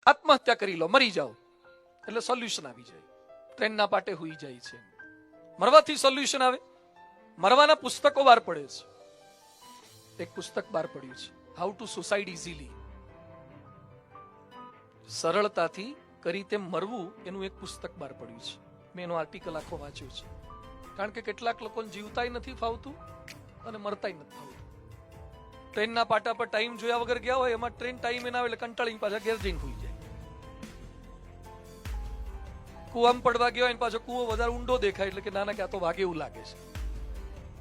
આત્મહત્યા કરી લો, મરી જાઓ એટલે સોલ્યુશન આવી જાય. ટ્રેનના પાટે હુઈ જાય છે. મરવાથી સોલ્યુશન આવે? મરવાના પુસ્તકો બહાર પડે છે. એક પુસ્તક બહાર પડ્યું છે, હાઉ ટુ સુસાઇડ ઇઝીલી. સરળતાથી કરી તેમ મરવું, એનું એક પુસ્તક બહાર પડ્યું છે. મેં એનો આર્ટિકલ આખો વાંચ્યો છે. કારણ કે કેટલાક લોકોને જીવતાય નથી ફાવતું અને મરતાય નથી ફાવતું. ટ્રેનના પાટા પર ટાઈમ જોયા વગર ગયા હોય, એમાં ટ્રેન ટાઈમ એના એટલે કંટાળીને પાછા ઘેર જઈને હોઈ જાય. કુવામાં પડવા ગયા હોય ને પાછો કુવો વધારે ઊંડો દેખાય એટલે કે નાના ક્યાં તો વાગે એવું લાગે છે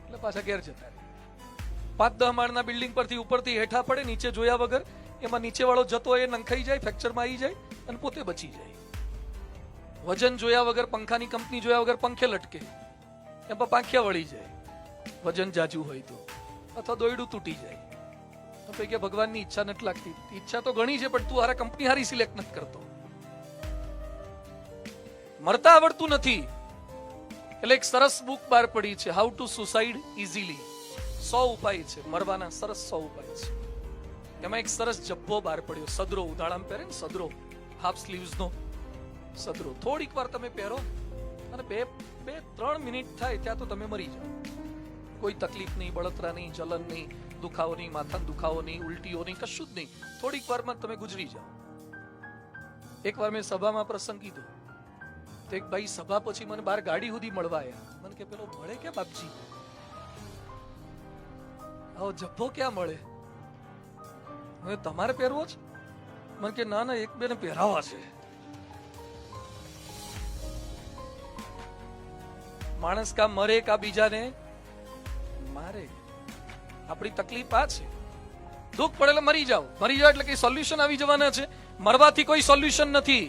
એટલે પાછા ઘેર જતા રહે. 5-10 માળના બિલ્ડિંગ પરથી ઉપરથી હેઠા પડે, નીચે જોયા વગર, એમાં નીચે વાળો જતો હોય એ નંખાઈ જાય, ફ્રેક્ચરમાં આવી જાય અને પોતે બચી જાય. વજન જોયા વગર, પંખાની કંપની જોયા વગર પંખે લટકે, એમાં પાંખિયા વળી જાય વજન જાજુ હોય તો, અથવા દોયડું તૂટી જાય. તો કે ભગવાનની ઈચ્છા નથી લાગતી. ઈચ્છા તો ઘણી છે, પણ તું હારા કંપની હારી સિલેક્ટ નથી કરતો. મરતા આવડતું નથી એટલે એક સરસ બુક બહાર પડી છે, હાઉ ટુ સુસાઇડ ઇઝીલી. 100 ઉપાય છે મરવાના, સરસ 100 ઉપાય છે. એમાં એક સરસ જબ્બો બહાર પડ્યો, સદરો. ઉનાળામાં પહેરે ને સદરો, હાફ સ્લીવ્સ નો સદરો. થોડીક વાર તમે પહેરો અને 2-3 મિનિટ થાય ત્યાં તો તમે મરી જાઓ. કોઈ તકલીફ નહીં, બળતરા નહીં, જલન નહીં, દુખાવો નહીં, માથાનો દુખાવો નહીં, ઉલટીઓ નહીં, કશું જ નહીં. થોડીક વારમાં તમે ગુજરી જાઓ. એકવાર મેં સભામાં પ્રસંગ કીધો તો એક ભાઈ સભા પછી મને બહાર ગાડી સુધી મળવા આવ્યા. મને કે પેલો મળે કે બાપજી, આવો જબ્બો ક્યાં મળે? હવે તમારે પહેરવો છે? મને કે ના ના, એક બે ને પહેરાવા છે. માણસ કા મરે કા બીજાને મારે. આપણી તકલીફ આ છે. દુઃખ પડે એટલે મરી જાઓ. મરી જાઓ એટલે કઈ સોલ્યુશન આવી જવાના છે? મરવાથી કોઈ સોલ્યુશન નથી.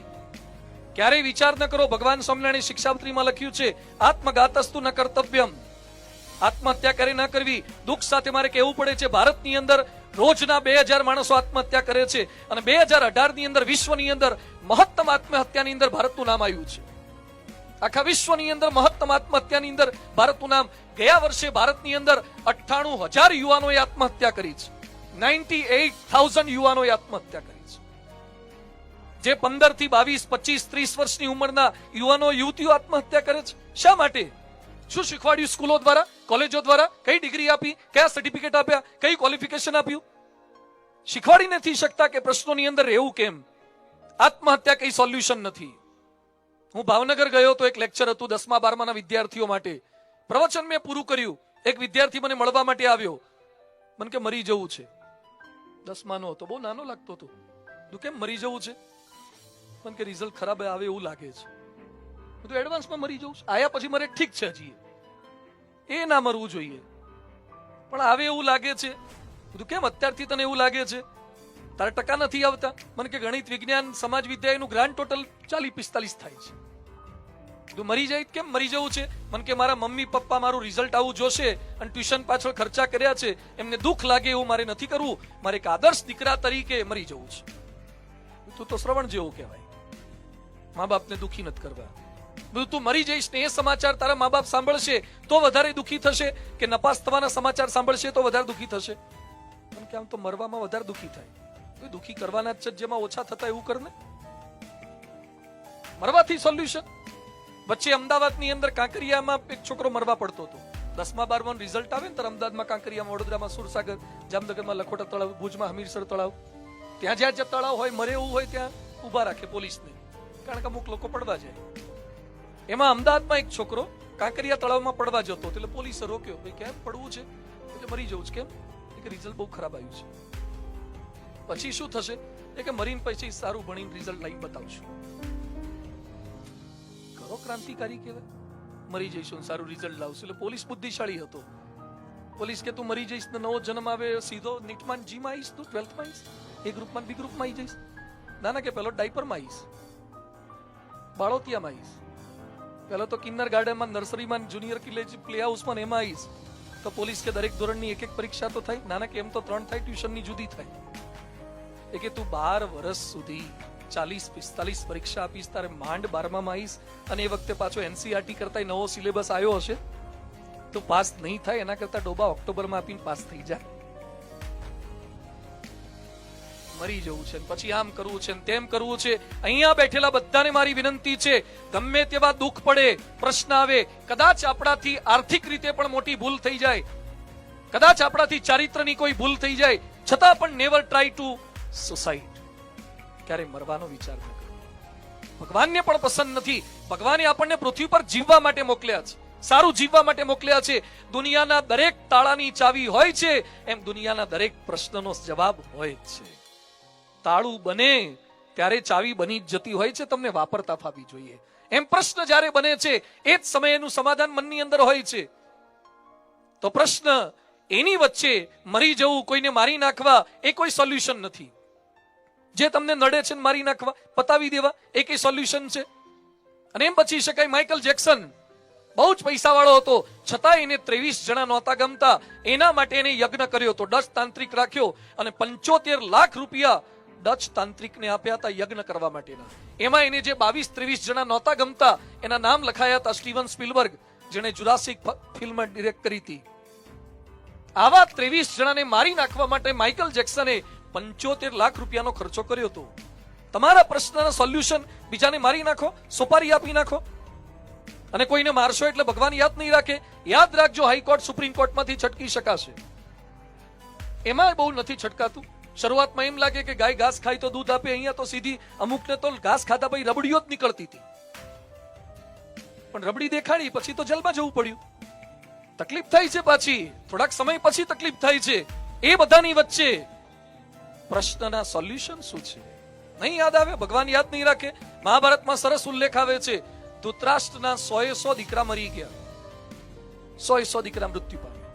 ક્યારેય વિચાર ન કરો. ભગવાન સ્વામિનારાયણ શિક્ષાપત્રીમાં લખ્યું છે, આત્મઘાતસ્તુ ન કર્તવ્યમ. આત્મહત્યા કરે ન કરવી. દુઃખ સાથે મારે કહેવું પડે છે, ભારતની અંદર રોજના 2000 માણસો આત્મહત્યા કરે છે અને 2018 ની અંદર વિશ્વની અંદર મહત્તમ આત્મહત્યાની અંદર ભારતનું નામ આવ્યું છે. આખા વિશ્વની અંદર મહત્તમ આત્મહત્યાની અંદર ભારતનું નામ. ગયા વર્ષે ભારતની અંદર 98,000 યુવાનોએ આત્મહત્યા કરી છે. 98,000 યુવાનોએ આત્મહત્યા કરી છે. જે 15 થી 22, 25, 30 વર્ષની ઉંમરના યુવાનો યુવતીઓ આત્મહત્યા કરે છે. શા માટે? શું શીખવાડ્યું સ્કૂલો દ્વારા, કોલેજો દ્વારા? કઈ ડિગ્રી આપી? કયા સર્ટિફિકેટ આપ્યા? કઈ ક્વોલિફિકેશન આપ્યું? શીખવાડી નથી શકતા કે પ્રશ્નોની અંદર રહેવું કેમ. આત્મહત્યા કઈ સોલ્યુશન નથી. હું ભાવનગર ગયો તો એક લેક્ચર હતું 10મા-12મા ના વિદ્યાર્થીઓ માટે. પ્રવચન મેં પૂરું કર્યું. એક વિદ્યાર્થી મને મળવા માટે આવ્યો. મને કે મરી જવું છે. 10માનો હતો, બહુ નાનો લાગતો હતો. તું કેમ મરી જવું છે? મને કે રિઝલ્ટ ખરાબ આવે એવું લાગે છે. બધું એડવાન્સમાં મરી જવું છે. આયા પછી મરે ઠીક છે, હજી એ ના મરવું જોઈએ, પણ આવે એવું લાગે છે. બધું કેમ અત્યારથી તને એવું લાગે છે? તારા ટકા નથી આવતા? મને કે ગણિત, વિજ્ઞાન, સમાજ વિદ્યા એનું ગ્રાન્ડ ટોટલ 40-45 થાય છે. તું મરી જાય કેમ મરી જવું છે? મને કે મારા મમ્મી પપ્પા મારું રિઝલ્ટ આવું જોશે અને ટ્યુશન પાછળ ખર્ચા કર્યા છે, એમને દુઃખ લાગે એવું મારે નથી કરવું. મારે એક આદર્શ દીકરા તરીકે મરી જવું છે. તું તો શ્રવણ જેવું કહેવાય. મા બાપને દુઃખી નથી કરવા. બધું તું મરી જઈશ ને એ સમાચાર તારા મા બાપ સાંભળશે તો વધારે દુઃખી થશે કે નપાસ થવાના સમાચાર સાંભળશે તો વધારે દુઃખી થશે? પણ કે આમ તો મરવામાં વધારે દુઃખી થાય. દુઃખી કરવાના જ છે, જેમાં ઓછા થતા એવું કર ને. મરવાથી સોલ્યુશન? વચ્ચે અમદાવાદની અંદર કાંકરિયામાં એક છોકરો મરવા પડતો હતો. 10મા-12માનું રિઝલ્ટ આવે ને ત્યારે અમદાવાદમાં, કાંકરિયામાં, વડોદરામાં સુરસાગર, જામનગરમાં લખોટા તળાવ, ભુજમાં હમીરસર તળાવ, ત્યાં જ્યાં તળાવ હોય, મરે એવું હોય ત્યાં ઉભા રાખે પોલીસને, કારણ કે અમુક લોકો પડવા જાય. એમાં અમદાવાદમાં એક છોકરો કાંકરિયા તળાવમાં પડવા જતો એટલે પોલીસે રોક્યો. ભાઈ કેમ પડવું છે? એટલે મરી જવું છે. કેમ? કે રિઝલ્ટ બહુ ખરાબ આવ્યું છે. પછી શું થશે? કે મરીને પછી સારું ભણીને રિઝલ્ટ લાવીને બતાવશું. કરો ક્રાંતિકારી કહેવાય. મરી જઈશું સારું રિઝલ્ટ લાવશું. એટલે પોલીસ બુદ્ધિશાળી હતો. પોલીસ કે તું મરી જઈશ ને નવો જન્મ આવે સીધો નીટમાં જીમાં આવીશ, તું 12થમાં આવીશ, એ ગ્રુપમાં બી ગ્રુપમાં આવી જઈશ. ના ના, કે પેલો ડાયપરમાં આવીશ, બાળોતિયામાં આવીશ, પેલો તો કિન્નર ગાર્ડનમાં, નર્સરીમાં, જુનિયર પ્લે હાઉસમાં એમાં આવીશ. તો પોલીસ કે દરેક ધોરણની એક પરીક્ષા તો થાય. નાના કે એમ તો 3 થાય, ટ્યુશનની જુદી થાય. એ કે તું 12 વર્ષ સુધી 40-45 પરીક્ષા આપીશ, તારે માંડ 12માં આવીશ અને એ વખતે પાછો NCERT કરતા નવો સિલેબસ આવ્યો હશે તો પાસ નહીં થાય. એના કરતા ડોબા ઓક્ટોબરમાં આપીને પાસ થઈ જાય. મરી જવું છે, પછી આમ કરવું છે, તેમ કરવું છે. અહીંયા બેઠેલા બધાને મારી વિનંતી છે, ગમે તેવા દુઃખ પડે, પ્રશ્ન આવે, કદાચ આપણાથી આર્થિક રીતે પણ મોટી ભૂલ થઈ જાય, કદાચ આપણાથી ચારિત્રની કોઈ ભૂલ થઈ જાય, છતાં પણ નેવર ટ્રાય ટુ સુસાઇડ. ક્યારે મરવાનો વિચાર ન કરો. ભગવાનને પણ પસંદ નથી. ભગવાને આપણને પૃથ્વી પર જીવવા માટે મોકલ્યા છે, સારું જીવવા માટે મોકલ્યા છે. દુનિયાના દરેક તાળાની ચાવી હોય છે, એમ દુનિયાના દરેક પ્રશ્નનો જવાબ હોય છે. તાળું બને ત્યારે ચાવી બની જ જતી હોય છે, તમને વાપરતા ફાવી જોઈએ. એમ પ્રશ્ન જ્યારે બને છે એ જ સમયે એનું સમાધાન મનની અંદર હોય છે. તો પ્રશ્ન એની વચ્ચે મરી જવું, કોઈને મારી નાખવા, એ કોઈ સોલ્યુશન નથી. જે તમને નડે છે મારી નાખવા, પતાવી દેવા, એ કઈ સોલ્યુશન છે? અને એમ બચી શકાય? માઇકલ જેક્સન બહુ જ પૈસા વાળો હતો, છતાં એને 23 જણા નહોતા ગમતા. એના માટે એને યજ્ઞ કર્યો હતો, ડચ તાંત્રિક રાખ્યો અને 75 લાખ રૂપિયા ડચ તાંત્રિકને આપ્યા હતા યજ્ઞ કરવા માટેના. એમાં એને જે 22-23 જણા નહોતા ગમતા, એના નામ લખાયા હતા સ્ટીવન સ્પીલબર્ગ, જેણે જુરાસિક ફિલ્મ ડિરેક્ટ કરી હતી. આવા 23 જણાને મારી નાખવા માટે માઇકલ જેક્સને 75 લાખ રૂપિયાનો ખર્ચો કર્યો હતો. તમારા પ્રશ્નના સોલ્યુશન બીજાને મારી નાખો, સુપારી આપી નાખો, અને કોઈને મારશો એટલે ભગવાન યાદ નહીં રાખે. યાદ રાખજો, હાઈકોર્ટ સુપ્રીમ કોર્ટમાંથી છટકી શકાશે, એમાં બહુ નથી છટકાતું. શરૂઆતમાં એમ લાગે કે ગાય ઘાસ ખાય તો દૂધ આપે, અહીંયા તો સીધી અમુકને તો ઘાસ ખાતા પછી રબડીઓ જ નીકળતી હતી, પણ રબડી દેખાડી પછી તો જેલમાં જવું પડ્યું. તકલીફ થાય છે, પાછી થોડાક સમય પછી તકલીફ થાય છે. એ બધાની વચ્ચે પ્રશ્નના સોલ્યુશન શું છે નહીં યાદ આવે, ભગવાન યાદ નહીં રાખે. મહાભારતમાં સરસ ઉલ્લેખ આવે છે, ધૃતરાષ્ટ્રના 100 દીકરા મરી ગયા, 100 દીકરા મૃત્યુ પામ્યા.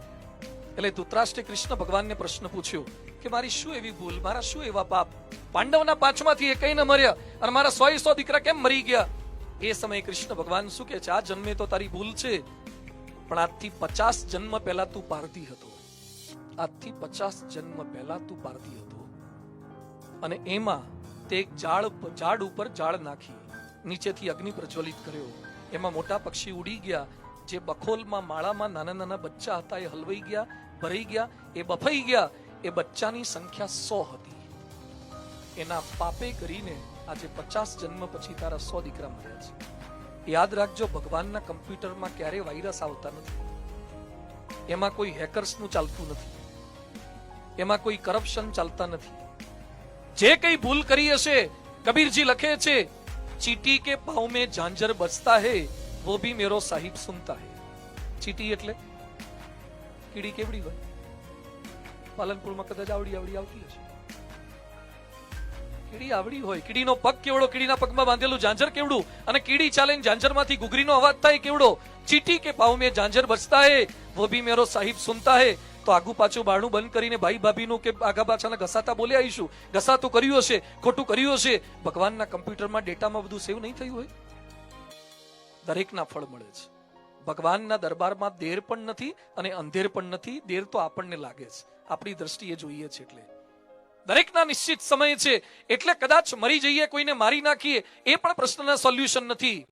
એટલે ધૃતરાષ્ટ્રે કૃષ્ણ ભગવાનને પ્રશ્ન પૂછ્યો કે મારી શું એવી ભૂલ, મારા શું એવા પાપ, પાંડવના 5માંથી એકેય ન મર્યા અને મારા 100 દીકરા કેમ મરી ગયા? એ સમયે કૃષ્ણ ભગવાન શું કહે છે, આ જન્મે તો તારી ભૂલ છે, પણ આજથી 50 જન્મ પહેલા તું પારધી હતો, આજથી 50 જન્મ પહેલા તું પારધી હતો. અને એમાં તે એક ઝાડ ઉપર ઝાડ નાખી, નીચેથી અગ્નિ પ્રજ્વલિત કર્યો, એમાં મોટા પક્ષી ઉડી ગયા, જે બખોલમાં માળામાં નાના નાના બચ્ચા હતા એ હલવાઈ ગયા, ભરાઈ ગયા, એ બફાઈ ગયા. એ બચ્ચાની સંખ્યા 100 હતી. એના પાપે કરીને આજે 50 જન્મ પછી તારા 100 દીકરા મળ્યા છે. યાદ રાખજો, ભગવાનના કમ્પ્યુટરમાં ક્યારે વાયરસ આવતા નથી, એમાં કોઈ હેકર્સનું ચાલતું નથી, એમાં કોઈ કરપ્શન ચાલતા નથી. જે કઈ ભૂલ કરી હશે, કબીરજી લખે છે, ચીટી કે પાવ में झांझर बजता है वो भी मेरो साहिब सुनता है. ચીટી એટલે કીડી કેવડી હોય, પાલનપુરમાં કદાચ આવડી આવતી હશે. કીડી આવડી હોય, કીડીનો પગ કેવડો, કીડીના પગમાં બાંધેલું ઝાંઝર કેવડું, અને કીડી ચાલે ઝાંઝરમાંથી ઘૂઘરીનો અવાજ થાય કેવડો. ચીટી કે પાવ में झांझर बजता है वो भी मेरो साहिब सुनता है. તો આગુ પાછું બારણું બંધ કરીને ભાઈ ભાભીનું કે આગા પાછાના ઘસાતા બોલે આવીશું, ઘસાતું કર્યું હશે, ખોટું કર્યું હશે. ભગવાનના કમ્પ્યુટરમાં ડેટામાં બધું સેવ નહીં થયું હોય, દરેકના ફળ મળે છે. ભગવાનના દરબારમાં દેર પણ નથી અને અંધેર પણ નથી. દેર તો આપણને લાગે છે, આપણી દ્રષ્ટિએ જોઈએ છે. એટલે દરેકના નિશ્ચિત સમય છે. એટલે કદાચ મરી જઈએ, કોઈને મારી નાખીએ, એ પણ પ્રશ્નના સોલ્યુશન નથી.